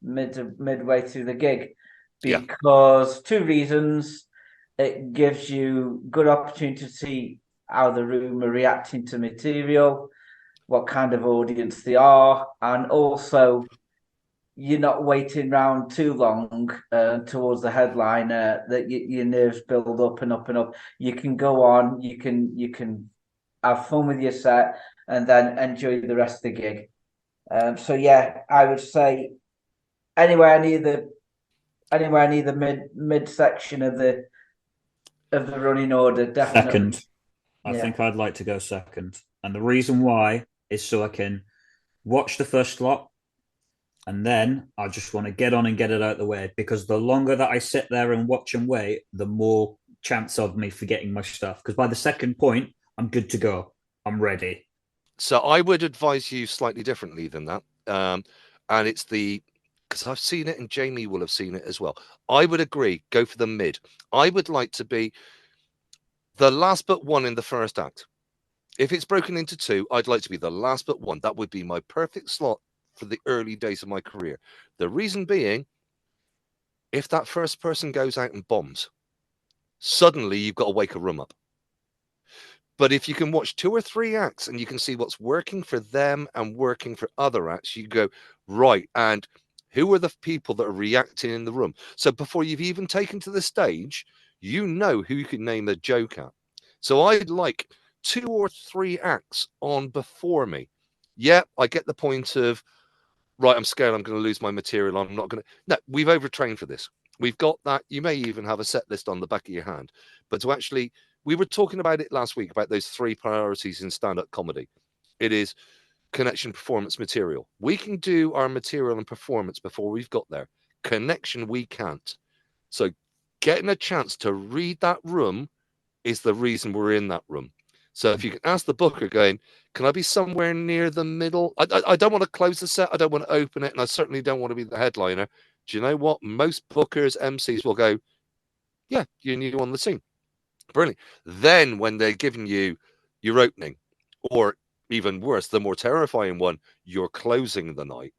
through the gig because 2 reasons. It gives you good opportunity to see how the room are reacting to material, what kind of audience they are, and also you're not waiting around too long towards the headliner that your nerves build up and up and up. You can go on, you can have fun with your set, and then enjoy the rest of the gig. So yeah, I would say anywhere near the mid section of the running order, definitely. Second. I think I'd like to go second. And the reason why is so I can watch the first lot and then I just want to get on and get it out of the way, because the longer that I sit there and watch and wait, the more chance of me forgetting my stuff. Because by the second point, I'm good to go. I'm ready. So I would advise you slightly differently than that. And it's because I've seen it and Jamie will have seen it as well. I would agree, go for the mid. I would like to be the last but one in the first act. If it's broken into two, I'd like to be the last but one. That would be my perfect slot for the early days of my career. The reason being, if that first person goes out and bombs, suddenly you've got to wake a room up. But if you can watch 2 or 3 acts and you can see what's working for them and working for other acts, you go, right, and who are the people that are reacting in the room? So before you've even taken to the stage, you know who you can name a joke at. So I'd like 2 or 3 acts on before me. Yeah, I get the point of, right, I'm scared I'm going to lose my material. I'm not going to. No, we've overtrained for this. We've got that. You may even have a set list on the back of your hand. But to actually, we were talking about it last week about those 3 priorities in stand-up comedy. It is connection, performance, material. We can do our material and performance before we've got there. Connection, we can't. So getting a chance to read that room is the reason we're in that room. So if you can ask the booker going, can I be somewhere near the middle? I don't want to close the set. I don't want to open it. And I certainly don't want to be the headliner. Do you know what? Most bookers, MCs will go, yeah, you're new on the scene. Brilliant. Then when they're giving you your opening, or even worse, the more terrifying one, you're closing the night.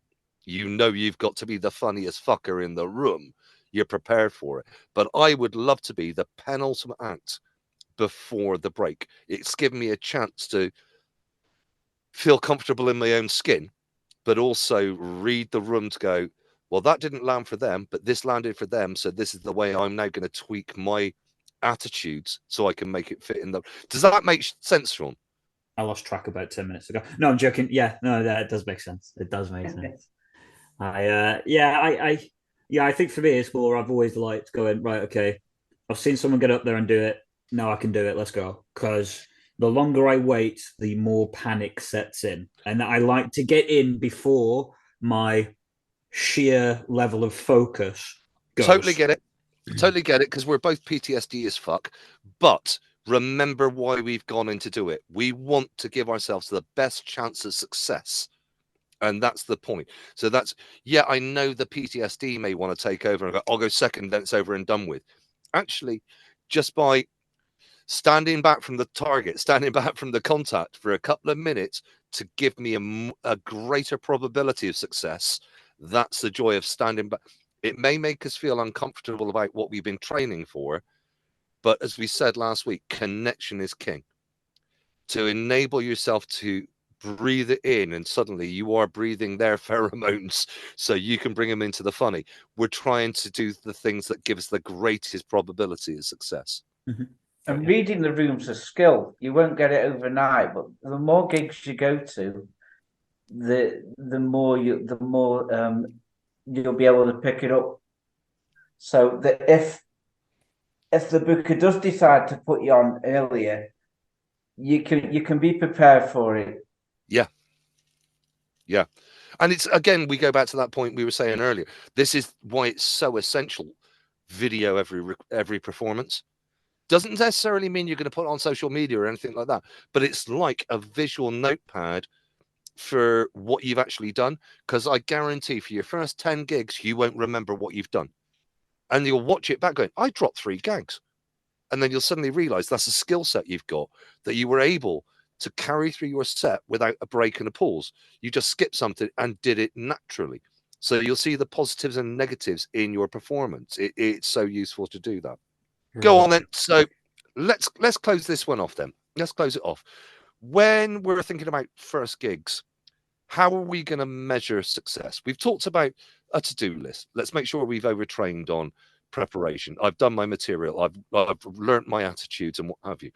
You know you've got to be the funniest fucker in the room. You're prepared for it. But I would love to be the penultimate act before the break. It's given me a chance to feel comfortable in my own skin, but also read the room to go, well, that didn't land for them, but this landed for them. So this is the way I'm now going to tweak my attitudes so I can make it fit in the. Does that make sense, Sean? I lost track about 10 minutes ago. No, I'm joking. Yeah, no, that does make sense. It does make sense. I think for me it's more, I've always liked going, right, okay, I've seen someone get up there and do it. Now I can do it. Let's go. Because the longer I wait, the more panic sets in. And I like to get in before my sheer level of focus goes. Totally get it. Totally get it, because we're both PTSD as fuck. But remember why we've gone in to do it. We want to give ourselves the best chance of success. And that's the point. So that's, yeah, I know the PTSD may want to take over and go, I'll go second, then it's over and done with. Actually, just by standing back from the target, standing back from the contact for a couple of minutes to give me a greater probability of success, that's the joy of standing back. It may make us feel uncomfortable about what we've been training for, but as we said last week, connection is king. To enable yourself to breathe it in, and suddenly you are breathing their pheromones so you can bring them into the funny. We're trying to do the things that give us the greatest probability of success. Mm-hmm. And reading the room's a skill. You won't get it overnight, but the more gigs you go to, the more you'll be able to pick it up. So that if the booker does decide to put you on earlier, you can be prepared for it. Yeah. And it's, again, we go back to that point we were saying earlier. This is why it's so essential. Video every performance doesn't necessarily mean you're going to put it on social media or anything like that, but it's like a visual notepad for what you've actually done. Because I guarantee for your first 10 gigs, you won't remember what you've done. And you'll watch it back going, I dropped 3 gags. And then you'll suddenly realize that's a skill set you've got, that you were able to carry through your set without a break and a pause. You just skipped something and did it naturally. So you'll see the positives and negatives in your performance. It's so useful to do that. Go on then. So let's close this one off then. Let's close it off. When we're thinking about first gigs, how are we going to measure success? We've talked about a to-do list. Let's make sure we've overtrained on preparation. I've done my material. I've learnt my attitudes and what have you.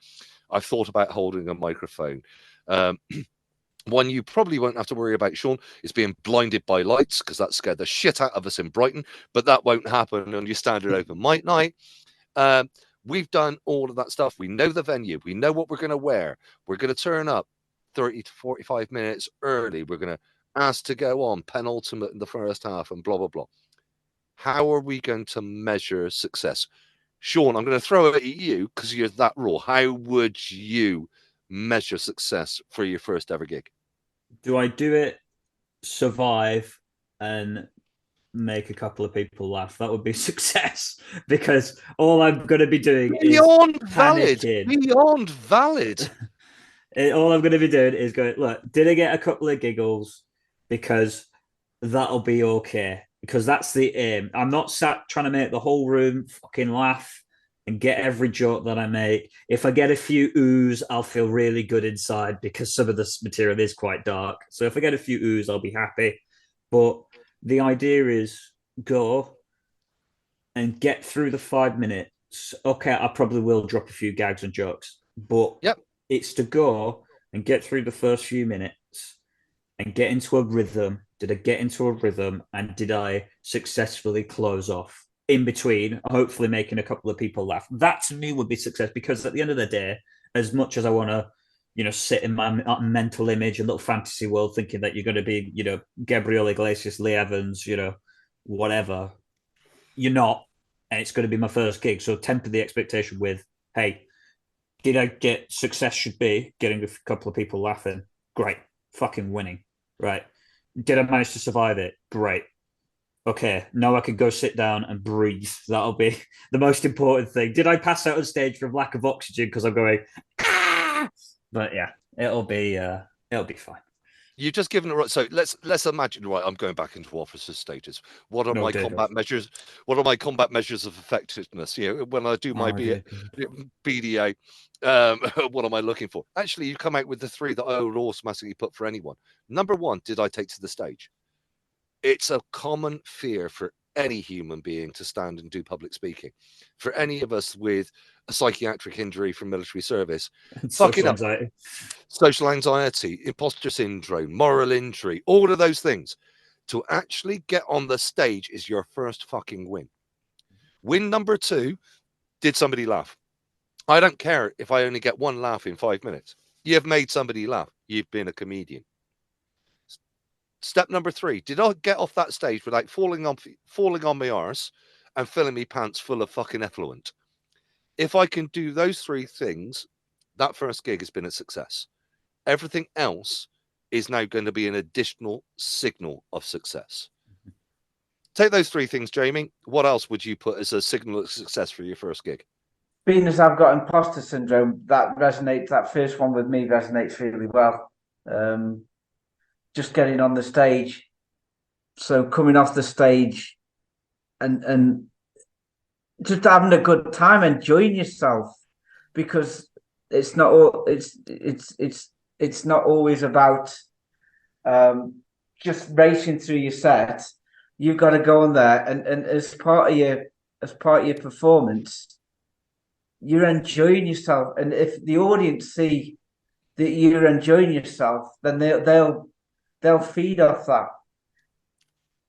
I've thought about holding a microphone. One you probably won't have to worry about, Sean, is being blinded by lights, because that scared the shit out of us in Brighton, but that won't happen on your standard open mic night. We've done all of that stuff. We know the venue. We know what we're going to wear. We're going to turn up 30 to 45 minutes early. We're going to ask to go on penultimate in the first half and blah, blah, blah. How are we going to measure success? Sean, I'm going to throw it at you because you're that raw. How would you measure success for your first ever gig? Do I do it, survive, and make a couple of people laugh? That would be success, because all I'm going to be doing beyond is valid. panicking. Beyond valid. All I'm going to be doing is going, look, did I get a couple of giggles? Because that'll be okay. Because that's the aim. I'm not sat trying to make the whole room fucking laugh and get every joke that I make. If I get a few oohs, I'll feel really good inside, because some of this material is quite dark. So if I get a few oohs, I'll be happy. But the idea is go and get through the 5 minutes. Okay, I probably will drop a few gags and jokes, but it's to go and get through the first few minutes and get into a rhythm. Did I get into a rhythm, and did I successfully close off in between, hopefully making a couple of people laugh? That to me would be success, because at the end of the day, as much as I want to, sit in my mental image and little fantasy world thinking that you're going to be, Gabriel Iglesias, Lee Evans, whatever, you're not. And it's going to be my first gig. So temper the expectation with, hey, did I get success should be getting a couple of people laughing? Great. Fucking winning. Right. Did I manage to survive it? Great. Okay, now I can go sit down and breathe. That'll be the most important thing. Did I pass out on stage from lack of oxygen because I'm going, ah? But yeah, it'll be fine. You've just given it right. So let's imagine, right, I'm going back into officer status. What are my combat measures? What are my combat measures of effectiveness? When I do my BDA, what am I looking for? Actually, you come out with the three that I would automatically put for anyone. Number one, did I take to the stage? It's a common fear for any human being to stand and do public speaking. For any of us with a psychiatric injury from military service, social anxiety. Social anxiety, imposter syndrome, moral injury, all of those things. To actually get on the stage is your first fucking win. Win number two, did somebody laugh? I don't care if I only get one laugh in 5 minutes. You've made somebody laugh. You've been a comedian. Step number three, did I get off that stage without falling on my arse and filling me pants full of fucking effluent? If I can do those three things, that first gig has been a success. Everything else is now going to be an additional signal of success. Take those three things, Jamie. What else would you put as a signal of success for your first gig? Being as I've got imposter syndrome, that first one with me resonates really well. Just getting on the stage. So coming off the stage and just having a good time, enjoying yourself, because it's not always about just racing through your set. You've got to go on there and as part of your performance, you're enjoying yourself. And if the audience see that you're enjoying yourself, then they'll feed off that.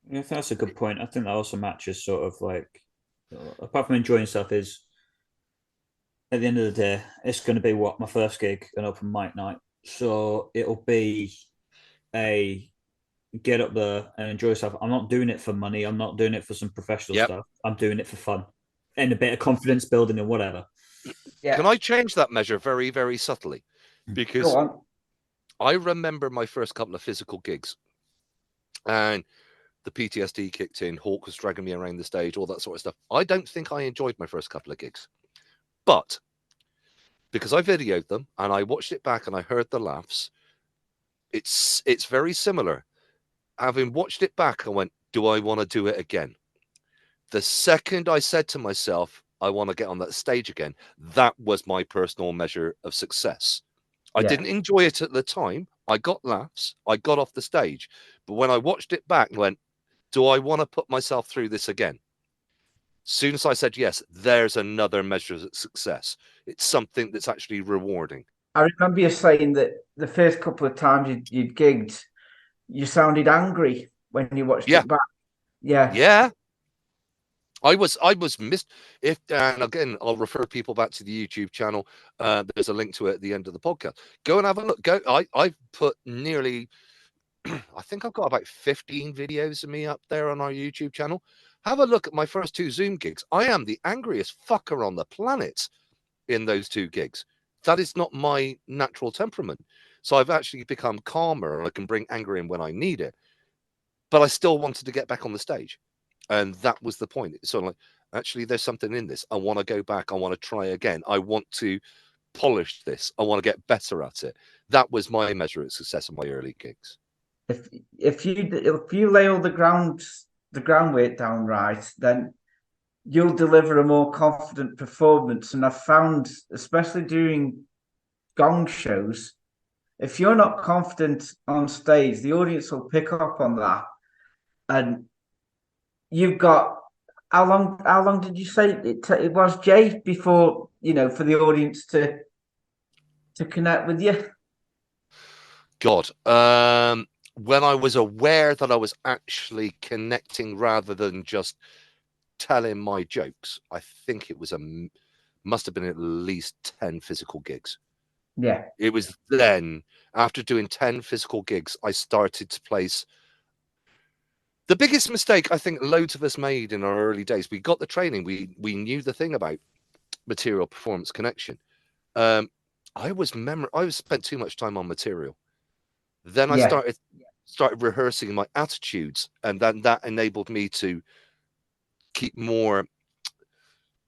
Yeah, I think that's a good point. I think that also matches sort of like, apart from enjoying yourself, is at the end of the day, it's going to be my first gig, an open mic night. So it'll be a get up there and enjoy yourself. I'm not doing it for money. I'm not doing it for some professional stuff. I'm doing it for fun and a bit of confidence building and whatever. Yeah. Can I change that measure very, very subtly? Because I remember my first couple of physical gigs and the PTSD kicked in. Hawk was dragging me around the stage, all that sort of stuff. I don't think I enjoyed my first couple of gigs. But because I videoed them and I watched it back and I heard the laughs, it's very similar. Having watched it back, I went, do I want to do it again? The second I said to myself, I want to get on that stage again. That was my personal measure of success. I Yeah. didn't enjoy it at the time. I got laughs. I got off the stage. But when I watched it back and went, do I want to put myself through this again? Soon as I said yes, there's another measure of success. It's something that's actually rewarding. I remember you saying that the first couple of times you'd gigged, you sounded angry when you watched Yeah. it back. Yeah. Yeah. I was missed. If and again, I'll refer people back to the YouTube channel. There's a link to it at the end of the podcast. Go and have a look. Go. I've put nearly, I think I've got about 15 videos of me up there on our YouTube channel. Have a look at my first 2 Zoom gigs. I am the angriest fucker on the planet in those 2 gigs. That is not my natural temperament. So I've actually become calmer and I can bring anger in when I need it. But I still wanted to get back on the stage. And that was the point. It's sort of like, actually, there's something in this. I want to go back. I want to try again. I want to polish this. I want to get better at it. That was my measure of success in my early gigs. If you lay all the groundwork down right, then you'll deliver a more confident performance. And I've found, especially during gong shows, if you're not confident on stage, the audience will pick up on that. And you've got how long did you say it was, Jay, before for the audience to connect with you? God, when I was aware that I was actually connecting rather than just telling my jokes, I think it was must have been at least 10 physical gigs. Yeah. It was then, after doing 10 physical gigs, I started to place the biggest mistake I think loads of us made in our early days. We got the training. We knew the thing about material performance connection. I spent too much time on material. Then I started rehearsing my attitudes, and then that enabled me to keep more.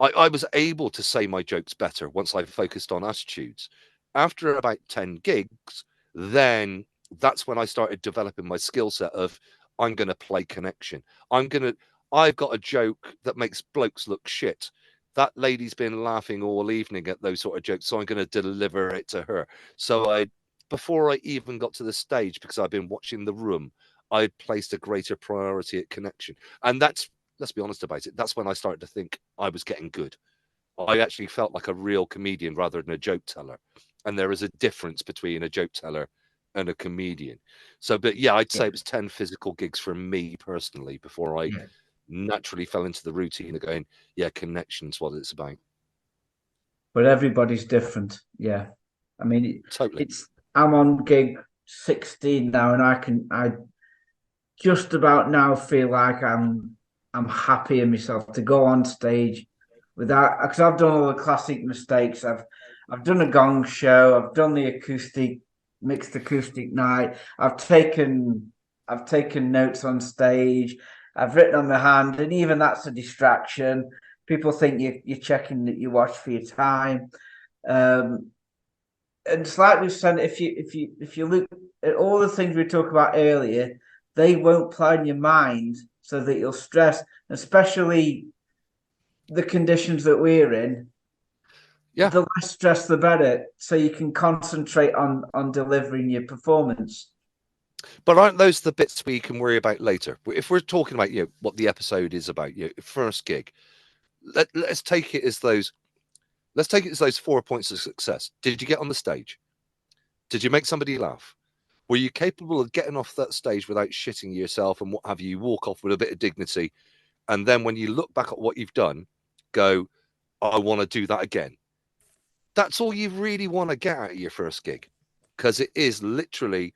I was able to say my jokes better once I focused on attitudes. After about 10 gigs, then that's when I started developing my skill set of I'm going to play connection. I've got a joke that makes blokes look shit. That lady's been laughing all evening at those sort of jokes, so I'm going to deliver it to her. So before I even got to the stage, because I've been watching the room, I placed a greater priority at connection. And let's be honest about it, that's when I started to think I was getting good. I actually felt like a real comedian rather than a joke teller. And there is a difference between a joke teller and a comedian. So, but yeah, I'd say it was 10 physical gigs for me personally before I naturally fell into the routine of going, yeah, connection's what it's about. But everybody's different. Yeah. I mean, totally. I'm on gig 16 now, and I just about now feel like I'm happy in myself to go on stage without, because I've done all the classic mistakes. I've done a gong show. I've done the mixed acoustic night. I've taken notes on stage. I've written on my hand, and even that's a distraction. People think you're checking that you watch for your time. And it's like we've said, if you look at all the things we talked about earlier, they won't play in your mind so that you'll stress, especially the conditions that we're in. Yeah. The less stress, the better, so you can concentrate on delivering your performance. But aren't those the bits we can worry about later? If we're talking about what the episode is about, first gig, let's take it as those 4 points of success. Did you get on the stage? Did you make somebody laugh? Were you capable of getting off that stage without shitting yourself and what have you? Walk off with a bit of dignity, and then when you look back at what you've done, go, I want to do that again. That's all you really want to get out of your first gig, because it is literally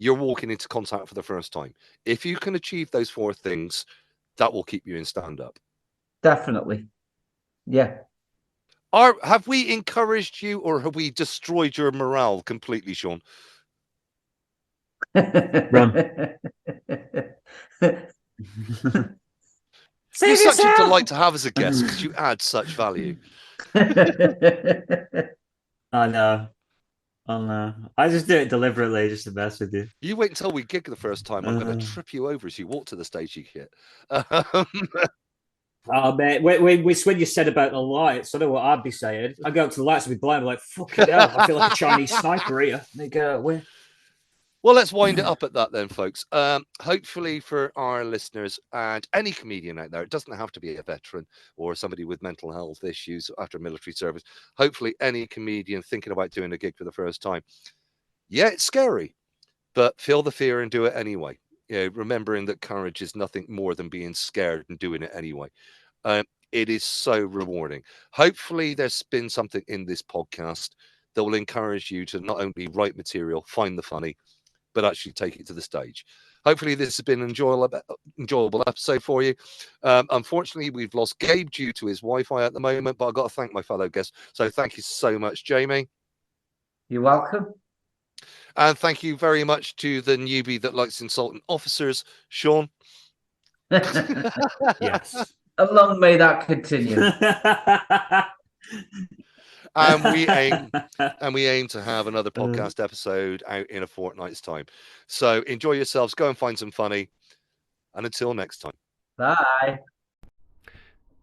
you're walking into contact for the first time. If you can achieve those 4 things, that will keep you in stand-up. Definitely. Yeah. Have we encouraged you, or have we destroyed your morale completely, Sean? Run. You're such a delight to have as a guest because you add such value. I know. I just do it deliberately, just to mess with you. You wait until we gig the first time. I'm going to trip you over as you walk to the stage, you kid. Oh, mate, when you said about the lights, I know what I'd be saying. I go up to the lights and be blind, I'm like, fucking hell, I feel like a Chinese sniper here. They go, where? Well, let's wind it up at that then, folks. Hopefully for our listeners and any comedian out there, it doesn't have to be a veteran or somebody with mental health issues after military service. Hopefully any comedian thinking about doing a gig for the first time. Yeah, it's scary, but feel the fear and do it anyway. Remembering that courage is nothing more than being scared and doing it anyway. It is so rewarding. Hopefully there's been something in this podcast that will encourage you to not only write material, find the funny, but actually take it to the stage. Hopefully this has been an enjoyable episode for you. Unfortunately, we've lost Gabe due to his Wi-Fi at the moment, but I've got to thank my fellow guests. So thank you so much, Jamie. You're welcome. And thank you very much to the newbie that likes insulting officers, Sean. Yes. Long may that continue. And we aim to have another podcast episode out in a fortnight's time. So enjoy yourselves, go and find some funny, and until next time. Bye.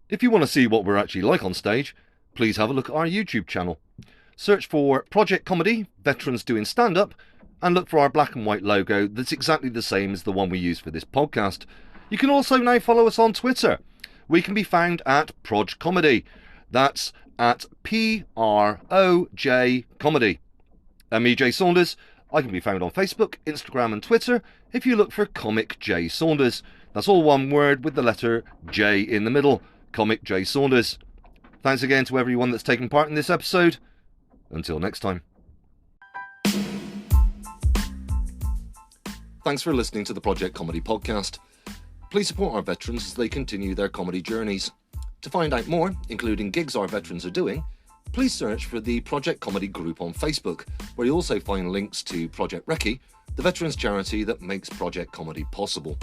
If you want to see what we're actually like on stage, please have a look at our YouTube channel. Search for Project Comedy, Veterans Doing Stand-Up, and look for our black and white logo that's exactly the same as the one we use for this podcast. You can also now follow us on Twitter. We can be found at Proj Comedy. That's at PROJ Comedy. And me, Jay Saunders, I can be found on Facebook, Instagram and Twitter if you look for Comic J Saunders. That's all one word with the letter J in the middle. Comic J Saunders. Thanks again to everyone that's taken part in this episode. Until next time. Thanks for listening to the Project Comedy Podcast. Please support our veterans as they continue their comedy journeys. To find out more, including gigs our veterans are doing, please search for the Project Comedy group on Facebook, where you'll also find links to Project Recce, the veterans charity that makes Project Comedy possible.